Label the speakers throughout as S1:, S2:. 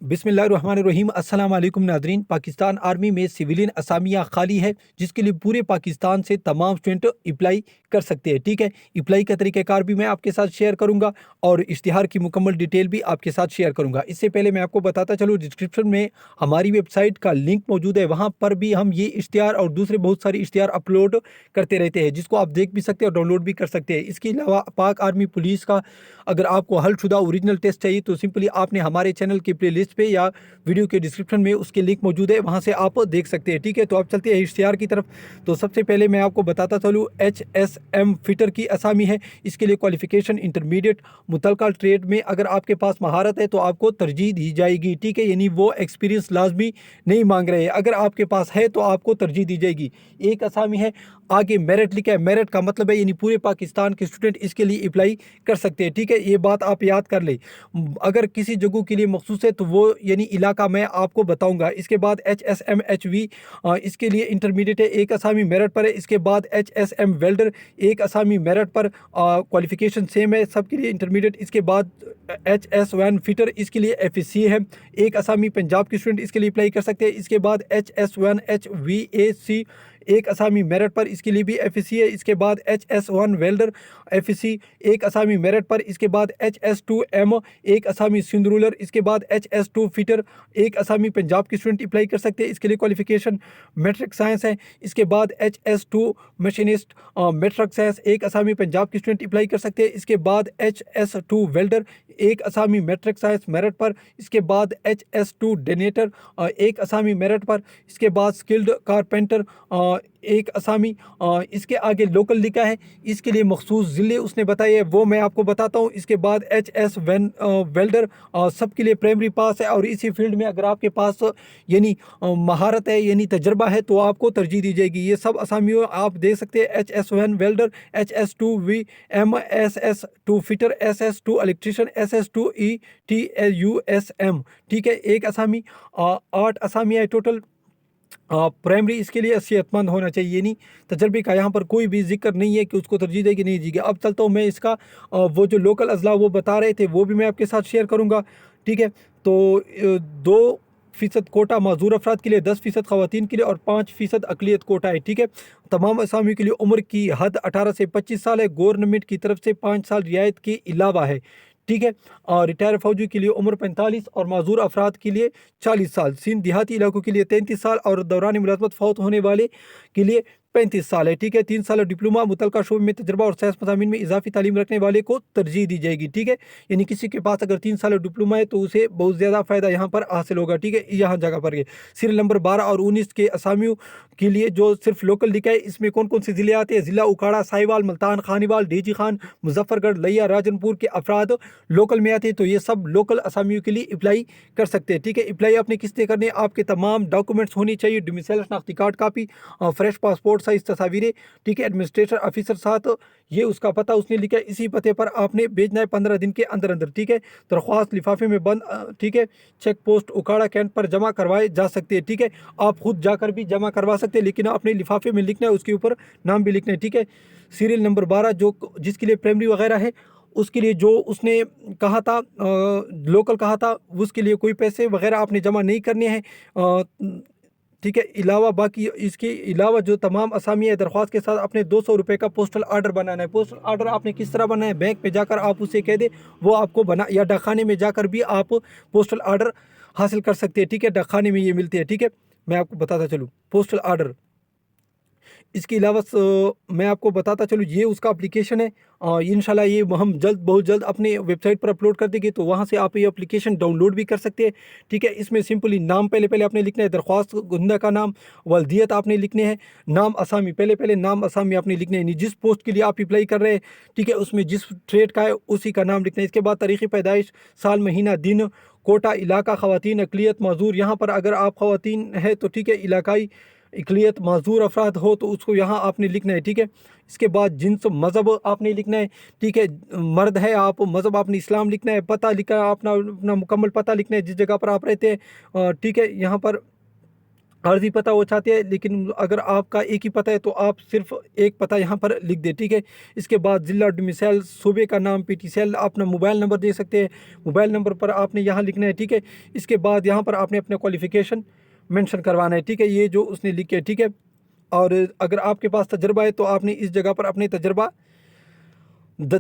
S1: बिस्मिल्लाहिर्रहमानिर्रहीम। अस्सलाम वालेकुम नादरीन। पाकिस्तान आर्मी में सिविलियन असामियाँ खाली है, जिसके लिए पूरे पाकिस्तान से तमाम स्टूडेंट अप्लाई कर सकते हैं। ठीक है, अप्लाई का तरीक़ाकार भी मैं आपके साथ शेयर करूंगा और इश्तिहार की मुकम्मल डिटेल भी आपके साथ शेयर करूंगा। इससे पहले मैं आपको बताता चलूँ, डिस्क्रिप्शन में हमारी वेबसाइट का लिंक मौजूद है। वहाँ पर भी हम ये इश्तिहार और दूसरे बहुत सारे इश्तिहार अपलोड करते रहते हैं, जिसको आप देख भी सकते हैं और डाउनलोड भी कर सकते हैं। इसके अलावा पाक आर्मी पुलिस का अगर आपको हलशुदा ओरिजिनल टेस्ट चाहिए तो सिंपली आपने हमारे चैनल की प्लेलिस्ट पे या वीडियो के डिस्क्रिप्शन में उसके लिंक मौजूद है, वहाँ से आप देख सकते हैं। ठीक है, तो आप चलते हैं इश्तिहार की तरफ। तो सबसे पहले मैं आपको बताता चलूँ, HSM फिटर की असामी है। इसके लिए क्वालिफिकेशन इंटरमीडिएट मुतलका ट्रेड में अगर आपके पास महारत है तो आपको तरजीह दी जाएगी। ठीक है, यानी वो एक्सपीरियंस लाजमी नहीं मांग रहे हैं, अगर आपके पास है तो आपको तरजीह दी जाएगी। एक असामी है। आगे मेरिट लिखा है। मेरिट का मतलब है यानी पूरे पाकिस्तान के स्टूडेंट इसके लिए अप्लाई कर सकते हैं। ठीक है, ये बात आप याद कर लें। अगर किसी जगह के लिए मखसूस है तो वो यानी इलाका मैं आपको बताऊंगा। इसके बाद HSMHV, इसके लिए इंटरमीडिएट है, एक असामी मेरिट पर है। इसके बाद HSM वेल्डर, एक असामी मेरिट पर, क्वालिफिकेशन सेम है सबके लिए, इंटरमीडिएट। इसके बाद HS1 फिटर, इसके लिए FSC है, एक असामी पंजाब के स्टूडेंट इसके लिए अप्लाई कर सकते हैं। इसके बाद HS1HVAC, एक असामी मेरिट पर, इसके लिए भी FSC है। इसके बाद HS1 वेल्डर FSC, एक असामी मेरिट पर। इसके बाद HS2M, एक असामी सिंध रूलर। इसके बाद HS2 फिटर, एक असामी पंजाब के स्टूडेंट अप्लाई कर सकते हैं। इसके लिए क्वालिफिकेशन मेट्रिक साइंस है। इसके बाद HS2 मशीनिस्ट, मेट्रिक साइंस, एक असामी पंजाब के स्टूडेंट अप्लाई कर सकते हैं। इसके बाद HS2 वेल्डर, एक असामी मेट्रिक साइंस मेरिट पर। इसके बाद HS2 डेनेटर, एक असामी मेरिट पर। इसके बाद स्किल्ड कारपेंटर, एक असामी। इसके आगे लोकल लिखा है, इसके लिए मखसूस ज़िले उसने बताए है, वो मैं आपको बताता हूँ। इसके बाद HS वेल्डर, सबके लिए प्राइमरी पास है और इसी फील्ड में अगर आपके पास यानी महारत है यानी तजर्बा है तो आपको तरजीह दी जाएगी। ये सब असामियों आप देख सकते हैं। HS1 welder, HS2 VM, SS2 fitter, SS2 electrician, SS2 ETUSM। ठीक है, एक असामी। 8 असामी है टोटल। प्राइमरी इसके लिए सेहतमंद होना चाहिए, नहीं तजर्बे का यहाँ पर कोई भी जिक्र नहीं है कि उसको तरजीह देगी नहीं देगी। अब चलता हूँ मैं इसका, वो जो लोकल अजला वो बता रहे थे वो भी मैं आपके साथ शेयर करूँगा। ठीक है, तो 2% कोटा माजूर अफराद के लिए, 10% ख़वातीन के लिए और 5% अकलियत कोटा है। ठीक है, तमाम असामियों के लिए उम्र की हद 18 से 25 साल है। गवर्नमेंट की तरफ से 5 साल रियायत के अलावा है। ठीक है, और रिटायर फौजी के लिए उम्र 45 और माजूर अफराद के लिए 40 साल। सिंध देहाती इलाकों के लिए 33 साल और दौरान मुलाजमत फौत होने वाले के लिए 35 साल है। ठीक है, 3 साल डिप्लोमा मुतलका शोबे में तजर्बा और साइंस मज़ामीन में इजाफी तालीम रखने वाले को तरजीह दी जाएगी। ठीक है, यानी किसी के पास अगर 3 साल डिप्लोमा है तो उसे बहुत ज़्यादा फ़ायदा यहाँ पर हासिल होगा। ठीक है, यहाँ जगह पर सीरियल नंबर 12 और 19 के असामियों के लिए जो सिर्फ लोकल लिखा है, इसमें कौन कौन से ज़िले आते हैं? ज़िला उकाड़ा, साहिवाल, मुल्तान, खानीवाल, डीजी खान, मुजफ्फरगढ़, लिया, राजनपुर के अफराद लोकल में आते हैं। तो ये सब लोकल असामियों के लिए अप्लाई कर सकते हैं। ठीक है, अप्लाई आपने किस तरह करने, आपके तमाम डॉक्यूमेंट्स होनी चाहिए, डोमिसाइल शनाख्ती card copy, fresh passport size तस्वीरें। ठीक है, एडमिनिस्ट्रेटर ऑफिसर साथ, ये उसका पता उसने लिखा है, इसी पते पर आपने भेजना है 15 दिन के अंदर अंदर। ठीक है, दरख्वास्त लिफाफे में बंद, ठीक है, चेक पोस्ट उकाड़ा कैंट पर जमा करवाए जा सकते हैं। ठीक है, आप खुद जाकर भी जमा करवा सकते हैं, लेकिन अपने लिफाफे में लिखना है, उसके ऊपर नाम भी लिखना है। ठीक है, सीरियल नंबर 12 जो जिसके लिए प्राइमरी वगैरह है, उसके लिए जो उसने कहा था लोकल कहा था, उसके लिए कोई पैसे वगैरह आपने जमा नहीं करने हैं। ठीक है, अलावा बाकी इसके अलावा जो तमाम असामी है, दरख्वास्त के साथ अपने 200 रुपये का पोस्टल आर्डर बनाना है। पोस्टल आर्डर आपने किस तरह बनाना है? बैंक पे जाकर आप उसे कह दे, वो आपको बना, या डाकखाने में जाकर भी आप पोस्टल आर्डर हासिल कर सकते हैं। ठीक है, डाकखाने में ये मिलते हैं। ठीक है, मैं आपको बताता चलूँ पोस्टल आर्डर। इसके अलावा मैं आपको बताता चलूँ, ये उसका एप्लीकेशन है। इंशाल्लाह ये हम बहुत जल्द अपने वेबसाइट पर अपलोड कर देंगे, तो वहाँ से आप ये एप्लीकेशन डाउनलोड भी कर सकते हैं। ठीक है, इसमें सिंपली नाम पहले आपने लिखना है, दरख्वास्त गुंदा का नाम, वल्दियत आपने लिखने हैं, नाम असामी पहले नाम असामी आपने लिखने हैं, जिस पोस्ट के लिए आप अप्लाई कर रहे हैं। ठीक है, उसमें जिस ट्रेड का है उसी का नाम लिखना है। इसके बाद तारीख़ पैदाइश, साल, महीना, दिन, कोटा, इलाका, ख़वातीन, अक़लियत, माजूर। यहाँ पर अगर आप ख़वातीन है तो ठीक है, इलाकाई इकलियत माजूर अफराद हो तो उसको यहाँ आपने लिखना है। ठीक है, इसके बाद जिन्स, मज़हब आपने लिखना है। ठीक है, मर्द है आप, मज़हब आपने इस्लाम लिखना है। पता लिखा, अपना अपना मुकम्मल पता लिखना है जिस जगह पर आप रहते हैं। ठीक है, यहाँ पर عرضی پتہ وہ چاہتے ہیں، لیکن اگر آپ کا ایک ہی پتہ ہے تو آپ صرف ایک پتہ یہاں پر لکھ دیں، ٹھیک ہے۔ اس کے بعد ضلع ڈومیسائل، صوبے کا نام، پی ٹی سیل، اپنا موبائل نمبر دے سکتے ہیں، موبائل نمبر پر آپ نے یہاں لکھنا ہے، ٹھیک ہے۔ اس کے بعد یہاں پر آپ نے اپنا کوالیفیکیشن مینشن کروانا ہے، ٹھیک ہے، یہ جو اس نے لکھے، ٹھیک ہے۔ اور اگر آپ کے پاس تجربہ ہے تو آپ نے اس جگہ پر اپنے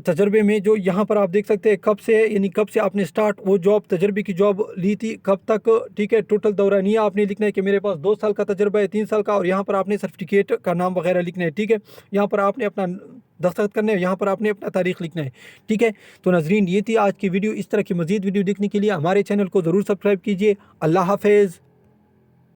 S1: تجربے میں جو یہاں پر آپ دیکھ سکتے ہیں کب سے، یعنی کب سے آپ نے سٹارٹ وہ جاب، تجربے کی جاب لی تھی، کب تک، ٹھیک ہے۔ ٹوٹل دورانیہ آپ نے لکھنا ہے کہ میرے پاس 2 سال کا تجربہ ہے، 3 سال کا، اور یہاں پر آپ نے سرٹیفکیٹ کا نام وغیرہ لکھنا ہے، ٹھیک ہے۔ یہاں پر آپ نے اپنا دستخط کرنا ہے، یہاں پر آپ نے اپنا تاریخ لکھنا ہے، ٹھیک ہے۔ تو ناظرین، یہ تھی آج کی ویڈیو۔ اس طرح کی مزید ویڈیو دیکھنے کے لیے ہمارے چینل کو ضرور سبسکرائب کیجیے۔ اللہ حافظ۔